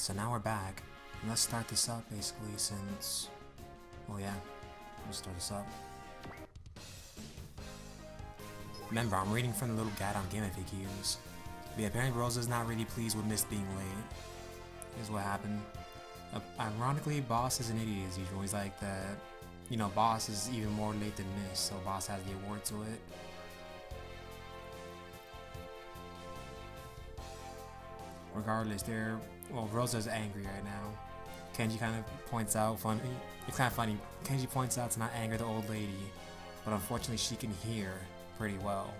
So now we're back. And let's start this up basically since... Well, yeah. Let's start this up. Remember, I'm reading from the little guide on Game FAQs. But yeah, apparently Rosa's not really pleased with Mist being late. Here's what happened. Ironically, Boss is an idiot as usual. He's like that. You know, Boss is even more late than Mist, so Boss has the award to it. Regardless, well, Rosa's angry right now. Kenji kind of points out, it's kind of funny, Kenji points out to not anger the old lady, but unfortunately she can hear pretty well.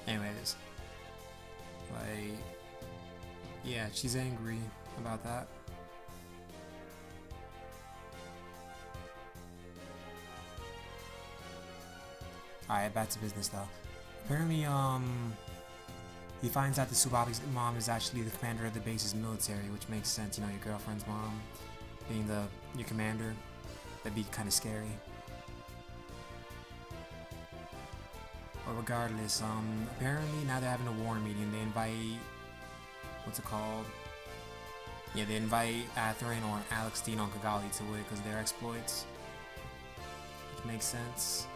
Anyways, like, yeah, she's angry about that. Alright, back to business though. Apparently, he finds out that Tsubabi's mom is actually the commander of the base's military, which makes sense, you know, your girlfriend's mom being your commander. That'd be kind of scary. But regardless, apparently now they're having a war meeting. They invite, what's it called? Yeah, they invite Atherin or Alex, Dino, and Kigali to it because of their exploits. Which makes sense.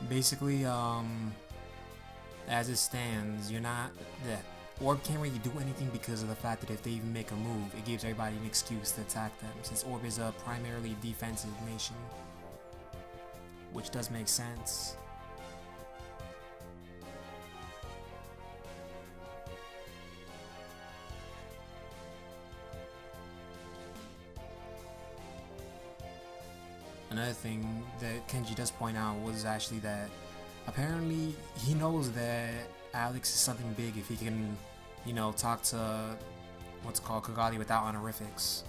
Basically, as it stands, the Orb can't really do anything because of the fact that if they even make a move, it gives everybody an excuse to attack them, since Orb is a primarily defensive nation, which does make sense. Another thing that Kenji does point out was actually that apparently he knows that Alex is something big if he can, you know, talk to what's called Kigali without honorifics.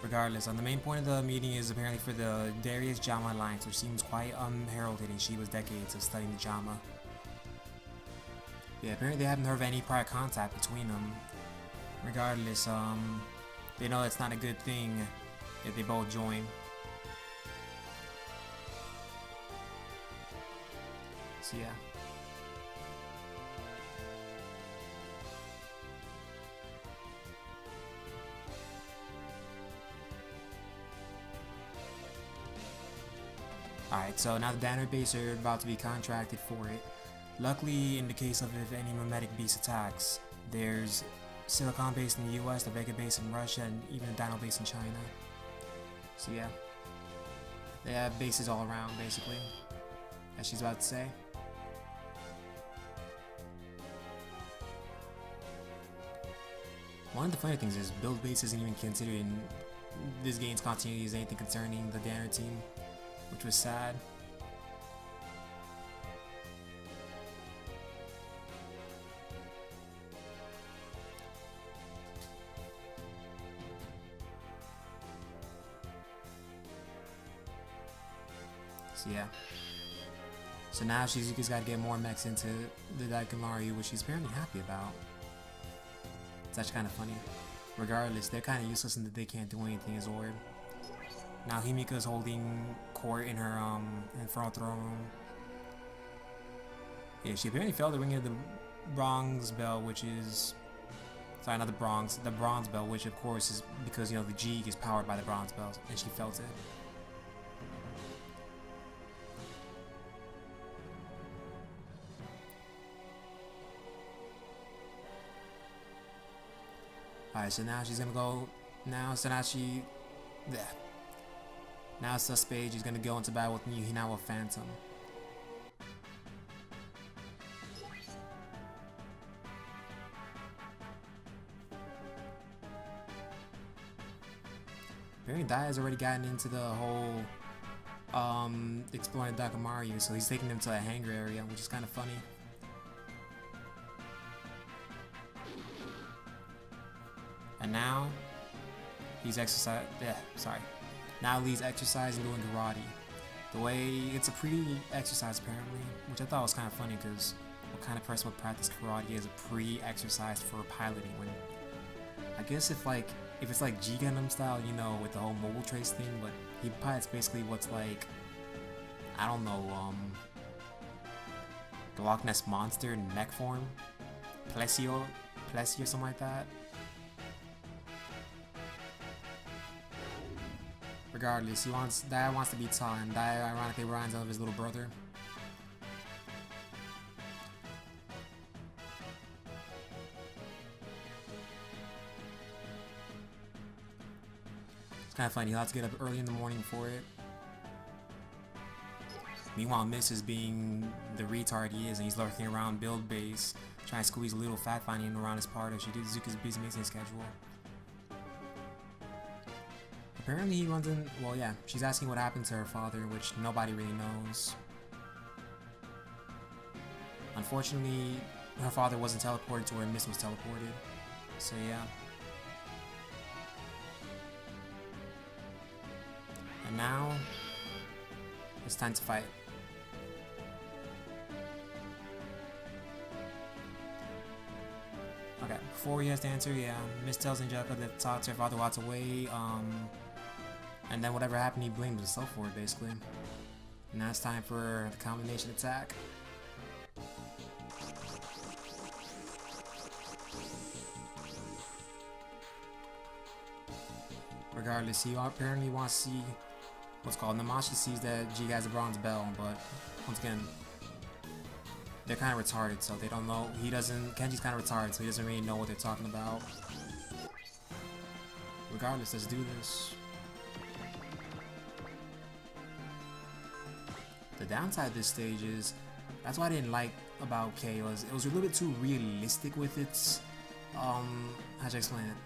Regardless, the main point of the meeting is apparently for the Darius Jama Alliance, which seems quite unheralded in Shiba's decades of studying the Jama. Yeah, apparently they haven't heard of any prior contact between them. Regardless, they know it's not a good thing if they both join. So yeah. Alright, so now the Banner base are about to be contracted for it. Luckily, in the case of if any mimetic beast attacks, there's Silicon base in the US, the Vega base in Russia, and even a Dino base in China. So yeah, they have bases all around basically, as she's about to say. One of the funny things is build base isn't even considered in this game's continuity as anything concerning the Danner team, which was sad. So yeah. So now Shizuka's got to get more mechs into the Daikamaru, which she's apparently happy about. It's actually kind of funny. Regardless, they're kind of useless and that they can't do anything as Orb. Now Himika's holding court in her infernal throne room. Yeah, she apparently failed to ring in the bronze bell, which is... Sorry, not the bronze bell, which of course is because, you know, the G is powered by the bronze bells, and she felt it. Alright, so now she's gonna go... Now Suspage is gonna go into battle with New Hinawa Phantom. Apparently Dai has already gotten into the whole exploring Dakamaru, so he's taking them to a hangar area, which is kind of funny. And now he's exercise. Yeah, sorry. Now he's exercising, doing karate. The way it's a pre-exercise apparently, which I thought was kind of funny because what kind of person would practice karate as a pre-exercise for piloting? When I guess if it's like G Gundam style, you know, with the whole mobile trace thing, but he pilots basically what's like, I don't know, the Loch Ness monster in mech form, Plessy or something like that. Regardless, Dai wants to be taught, and Dai ironically reminds him of his little brother. It's kind of funny, he'll have to get up early in the morning for it. Meanwhile, Miss is being the retard he is, and he's lurking around build base, trying to squeeze a little fact finding around his part as she did Zuka's busy mixing schedule. Apparently he runs in, well yeah, she's asking what happened to her father, which nobody really knows. Unfortunately, her father wasn't teleported to where Miss was teleported, so yeah. And now, it's time to fight. Okay, before he has to answer, yeah, Miss tells Angelica that talks her father walks away, and then whatever happened, he blames himself for it, basically. And now it's time for the combination attack. Regardless, he apparently wants to see what's called Namashi sees that G has a bronze bell, but once again, they're kind of retarded, so they don't know. Kenji's kind of retarded, so he doesn't really know what they're talking about. Regardless, let's do this. The downside of this stage is, that's what I didn't like about K, it was a little bit too realistic with its, how should I explain it?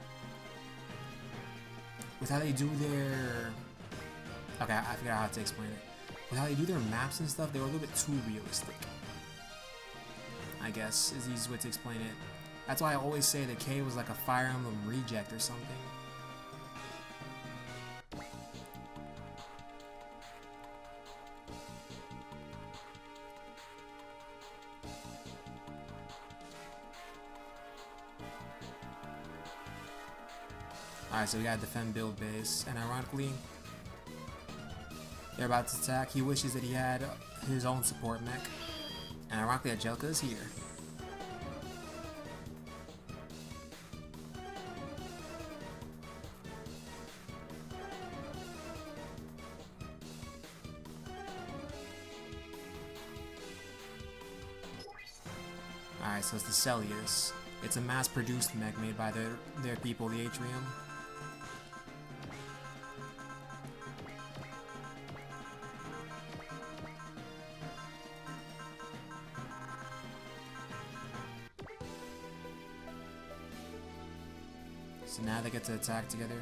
With how they do their, okay, I figured out how to explain it. With how they do their maps and stuff, they were a little bit too realistic, I guess, is the easiest way to explain it. That's why I always say that K was like a Fire Emblem reject or something. Alright, so we gotta defend build base, and ironically, they're about to attack. He wishes that he had his own support mech, and ironically, Angelica is here. Alright, so it's the Celius. It's a mass-produced mech made by their people, the Atrium. So now they get to attack together.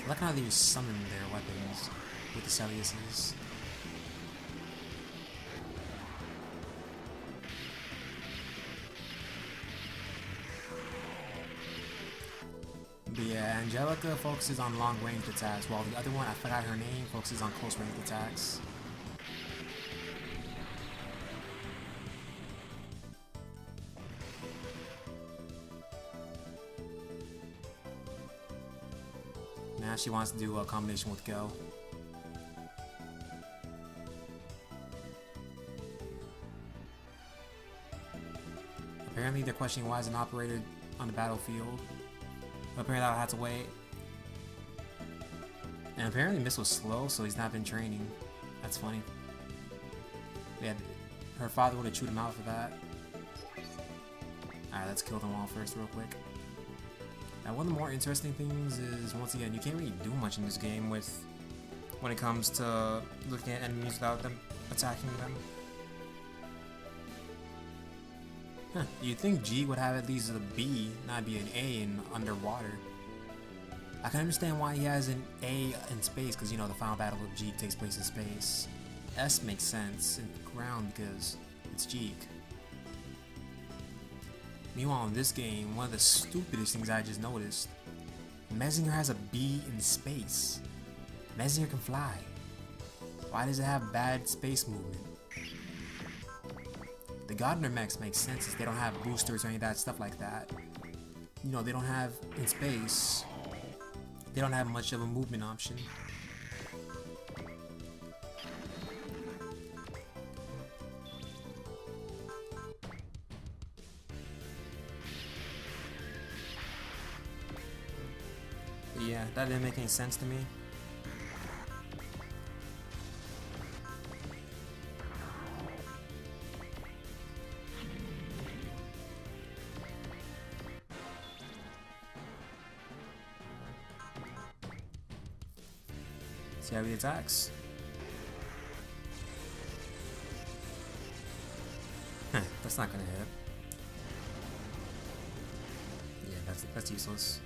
I like how they just summon their weapons with the Celiuses. But yeah, Angelica focuses on long-range attacks, while the other one, I forgot her name, focuses on close-range attacks. Now she wants to do a combination with Go. Apparently they're questioning why is an operator on the battlefield. But apparently I'll have to wait. And apparently Miss was slow, so he's not been training. That's funny. Yeah, her father would have chewed him out for that. Alright, let's kill them all first real quick. Now one of the more interesting things is, once again, you can't really do much in this game when it comes to looking at enemies without them attacking them. Huh, you'd think G would have at least a B, not be an A in underwater. I can understand why he has an A in space, because you know the final battle of Jeek takes place in space. S makes sense in ground because it's Jeek. Meanwhile, in this game, one of the stupidest things I just noticed, Mezzinger has a B in space. Mezzinger can fly. Why does it have bad space movement? The Gardner mechs make sense since they don't have boosters or any of that stuff like that. You know, they don't have, in space, they don't have much of a movement option. But yeah, that didn't make any sense to me. See how he attacks? That's not gonna hit. Yeah, that's useless.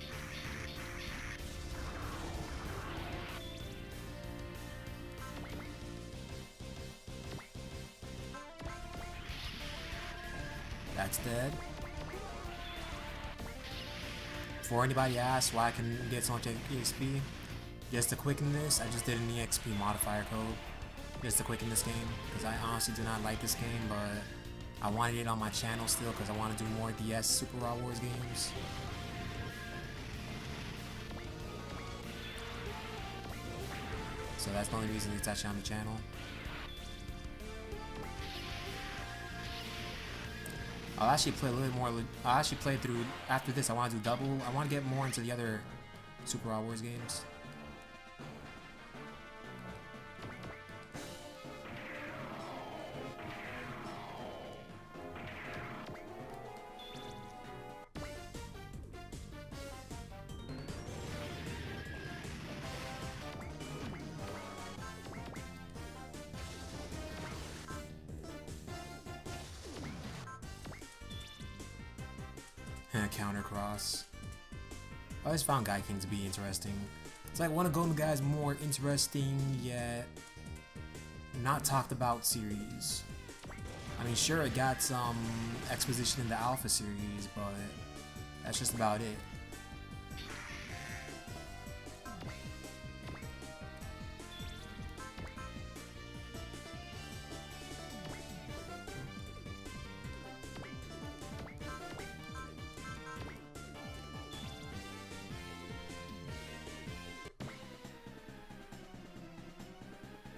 That's dead. Before anybody asks why I can get so much EXP, just to quicken this, I just did an EXP modifier code just to quicken this game, because I honestly do not like this game, but I wanted it on my channel still because I want to do more DS Super Raw Wars games. So that's the only reason it's actually on the channel. I'll actually play a little bit more. I'll actually play through after this. I want to do double. I want to get more into the other Super Raw Wars games. Counter cross. I always found Guy King to be interesting. It's like one of Golden Guy's more interesting yet not talked about series. I mean, sure, it got some exposition in the Alpha series, but that's just about it.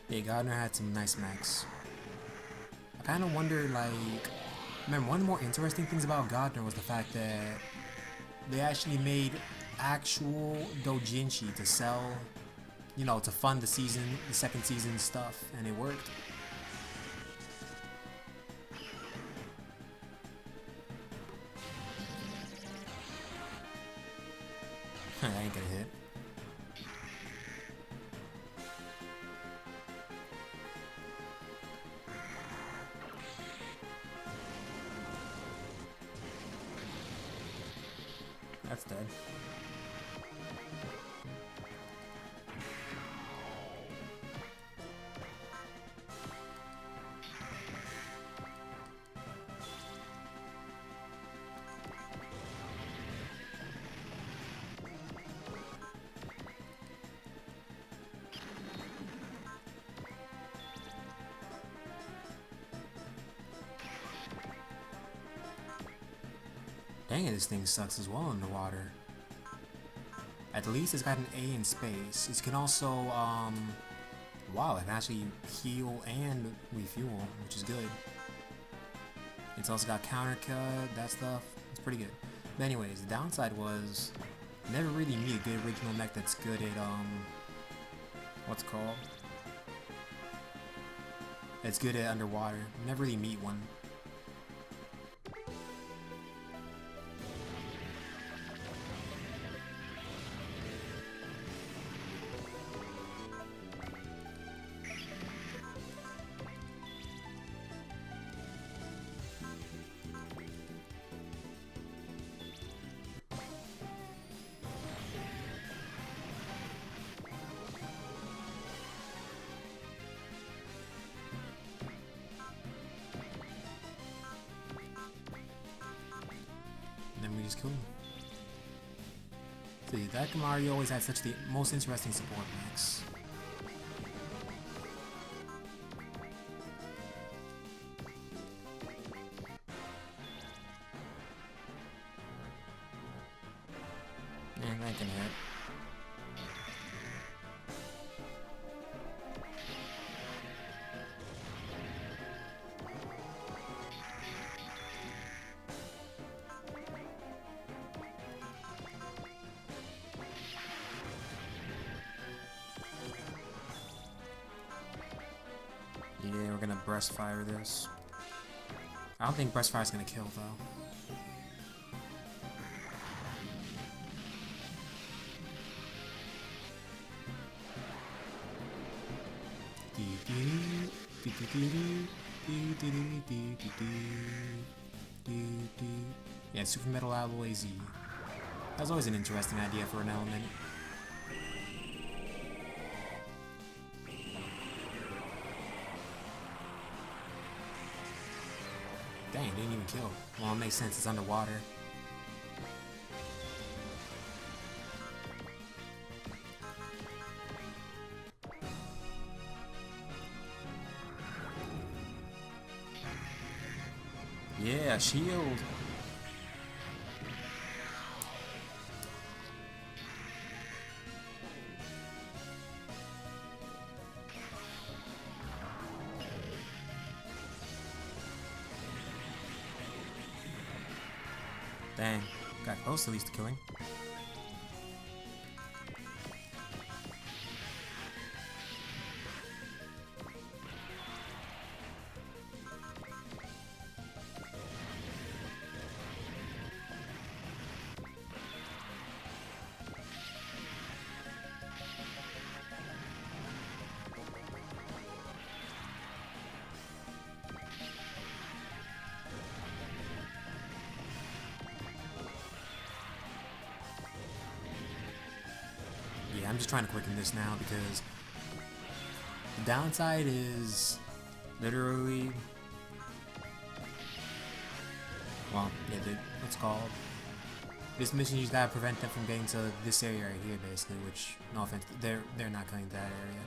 Yeah, Gardner had some nice mechs. I kind of wonder, like, remember, one of the more interesting things about Gardner was the fact that they actually made actual doujinshi to sell, you know, to fund the second season stuff, and it worked. That ain't gonna hit. That's dead. Dang it, this thing sucks as well in the water. At least it's got an A in space. It can also, wow, it can actually heal and refuel, which is good. It's also got counter cut, that stuff. It's pretty good. But anyways, the downside was never really meet a good original mech that's good at, what's it called? That's good at underwater. Never really meet one. just killed him. See, that Kamari always had such the most interesting support mix. And that can hit. Yeah, we're gonna breast fire this. I don't think breast fire's gonna kill though. Yeah, Super Metal Alloy Z. That was always an interesting idea for an element. Dang, didn't even kill. Well, it makes sense, it's underwater. Yeah, shield. Dang, got close at least to killing. Yeah, I'm just trying to quicken this now because the downside is literally, well, yeah, what's called, this mission you just gotta prevent them from getting to this area right here, basically. Which, no offense, they're not coming to that area.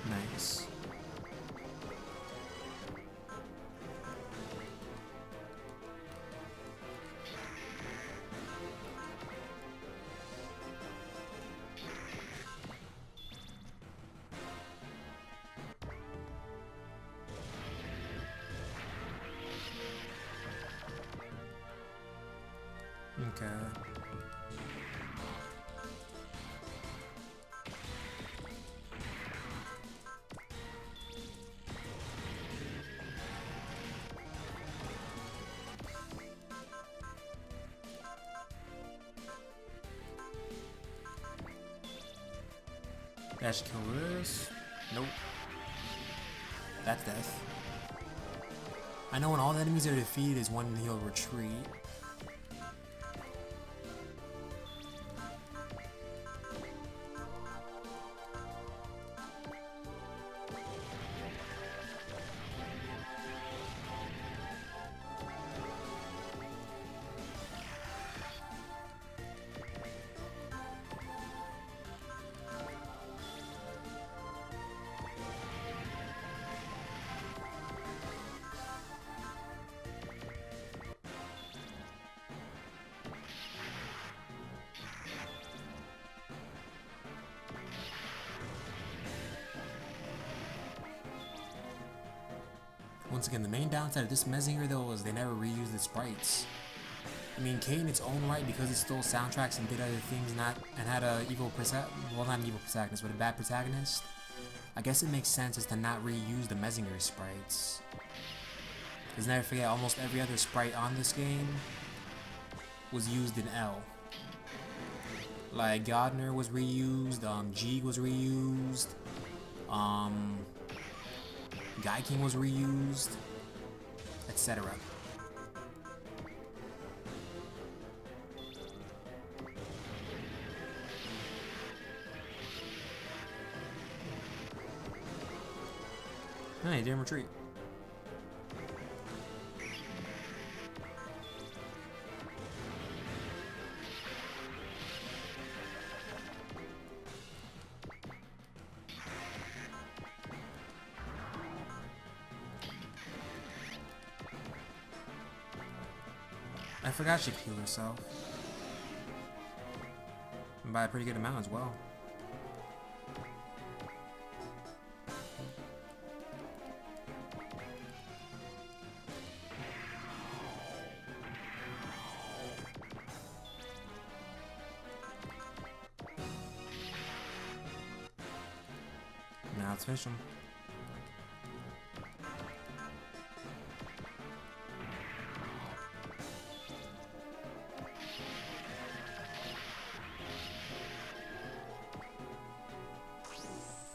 Nice. Okay. That should kill this. Nope. That's death. I know when all the enemies are defeated is when he'll retreat. once again, the main downside of this Messenger though is they never reused the sprites. I mean, K in its own right, because it stole soundtracks and did other things, and had a not an evil protagonist, but a bad protagonist. I guess it makes sense as to not reuse the Messenger sprites. Because never forget, almost every other sprite on this game was used in L. Like Godner was reused, Jeeg was reused, Guy King was reused, etc. Hey, didn't retreat. I forgot she killed herself. And by a pretty good amount as well. Now let's finish him.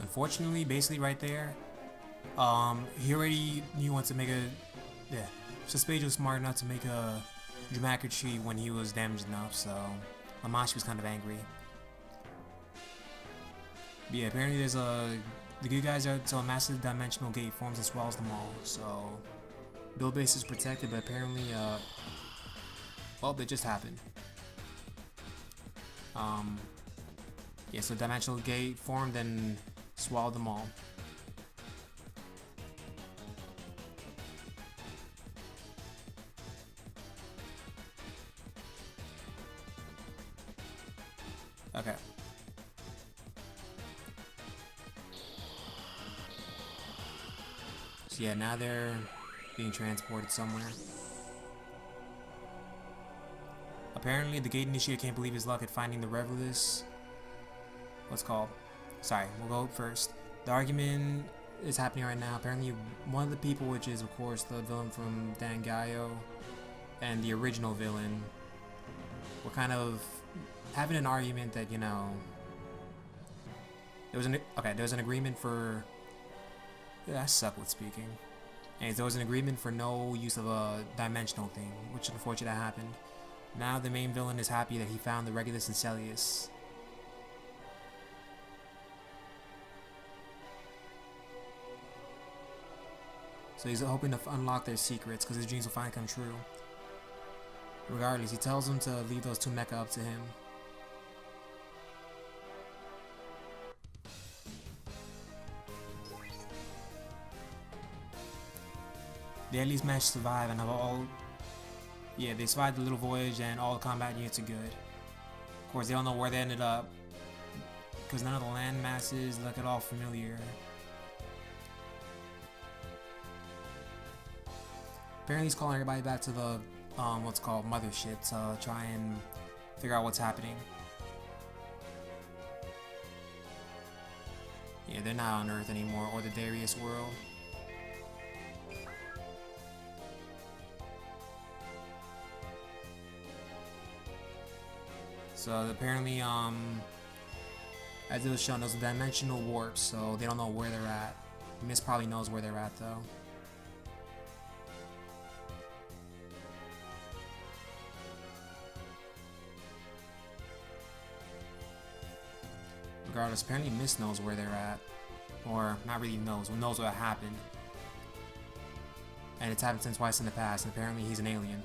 Unfortunately, basically right there, he already knew he wanted to make a, yeah, Suspage was smart enough to make a dramatic retreat when he was damaged enough, so Lamashi was kind of angry. But yeah, apparently there's the good guys are until a massive dimensional gate forms and swallows them all, so build base is protected, but apparently, well, that just happened. Yeah, so dimensional gate formed and swallowed them all. Okay. So yeah, now they're being transported somewhere. Apparently, the gate initiator can't believe his luck at finding the Revelous. What's called? Sorry, we'll go first. The argument is happening right now. Apparently, one of the people, which is of course the villain from Dangayo, and the original villain, were kind of having an argument that, you know, there was an agreement for. Yeah, I suck with speaking. And there was an agreement for no use of a dimensional thing, which unfortunately happened. Now the main villain is happy that he found the Regulus and Celius. So he's hoping to unlock their secrets because his dreams will finally come true. Regardless, he tells them to leave those two mecha up to him. They at least managed to survive and have all... Yeah, they survived the little voyage and all the combat units are good. Of course, they don't know where they ended up because none of the land masses look at all familiar. Apparently he's calling everybody back to the, what's called mothership to try and figure out what's happening. Yeah, they're not on Earth anymore, or the Darius world. So apparently, as it was shown, those are dimensional warps, so they don't know where they're at. Mist probably knows where they're at, though. Regardless, apparently Mist knows where they're at. Or, not really knows what happened. And it's happened since twice in the past, and apparently he's an alien.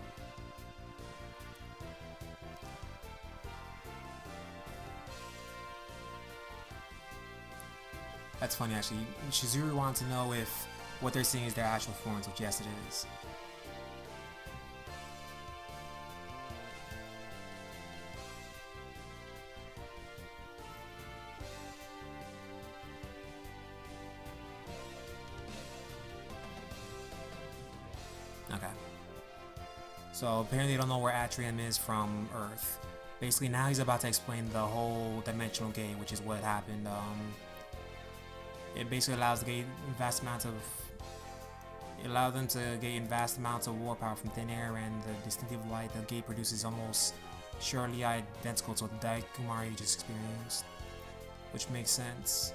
That's funny, actually. Shizuru wants to know if what they're seeing is their actual forms, which yes, it is. So apparently they don't know where Atrium is from Earth. Basically now he's about to explain the whole dimensional gate, which is what happened. It basically allows to gain vast amounts of It allowed them to gain vast amounts of war power from thin air, and the distinctive light the gate produces almost surely identical to the Daikumari just experienced, which makes sense.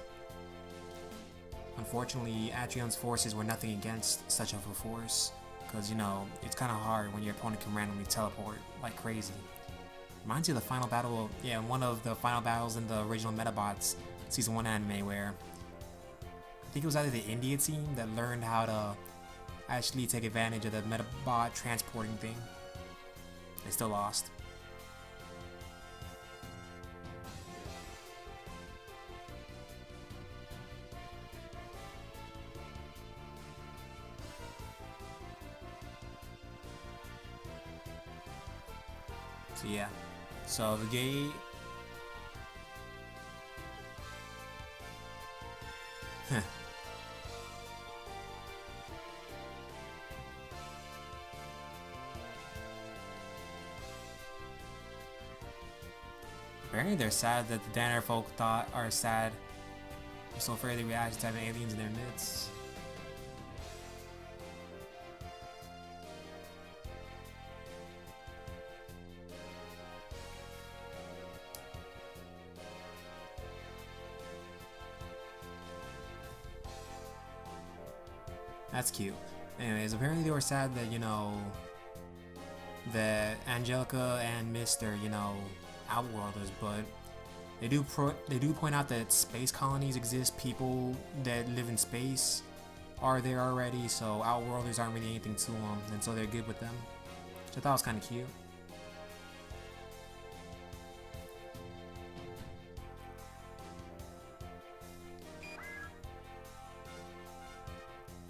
Unfortunately, Atrium's forces were nothing against such of a force, because you know, it's kind of hard when your opponent can randomly teleport like crazy. Reminds you of the final battle, one of the final battles in the original Metabots Season 1 anime where I think it was either the India team that learned how to actually take advantage of the Metabot transporting thing. They still lost. So yeah. So the gate apparently they're sad that the Danner folk are sad. They're so afraid they react to having aliens in their midst. That's cute. Anyways, apparently they were sad that, you know, that Angelica and Mr., you know, Outworlders, but they do point out that space colonies exist, people that live in space are there already, so Outworlders aren't really anything to them, and so they're good with them, which I thought was kind of cute.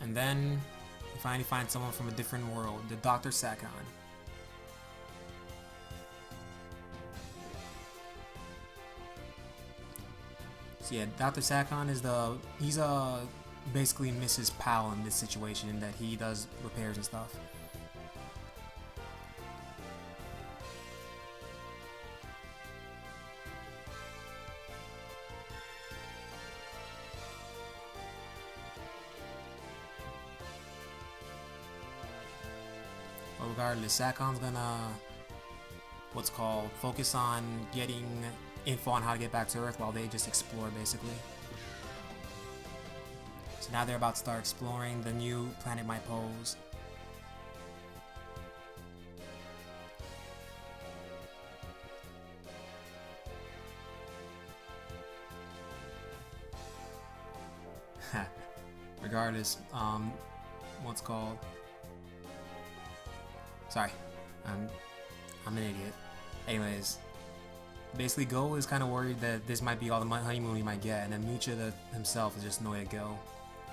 And then you finally find someone from a different world, the Dr. Sakon. So yeah, Dr. Sakon is he's basically Mrs. Powell in this situation, in that he does repairs and stuff. But regardless, Sakon's gonna focus on getting info on how to get back to Earth while they just explore, basically. So now they're about to start exploring the new planet might pose. Regardless, sorry, I'm an idiot. Anyways, basically Go is kind of worried that this might be all the honeymoon he might get, and then Mucha himself is just no way to go,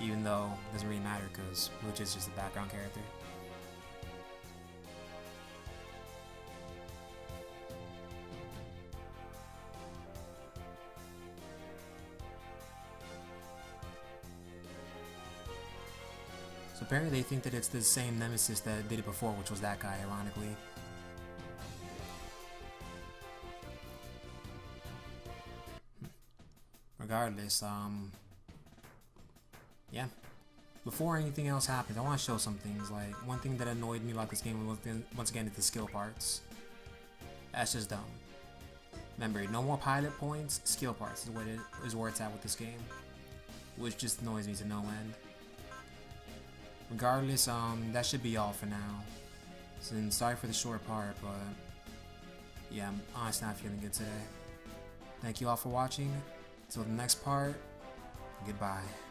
even though it doesn't really matter because Mucha is just a background character. So apparently they think that it's the same nemesis that did it before, which was that guy, ironically. Regardless, yeah. Before anything else happens, I want to show some things. Like, one thing that annoyed me about this game was, once again, it's the skill parts. That's just dumb. Remember, no more pilot points, skill parts is where it's at with this game. Which just annoys me to no end. Regardless, that should be all for now. So, sorry for the short part, but yeah, I'm honestly not feeling good today. Thank you all for watching. Until the next part, goodbye.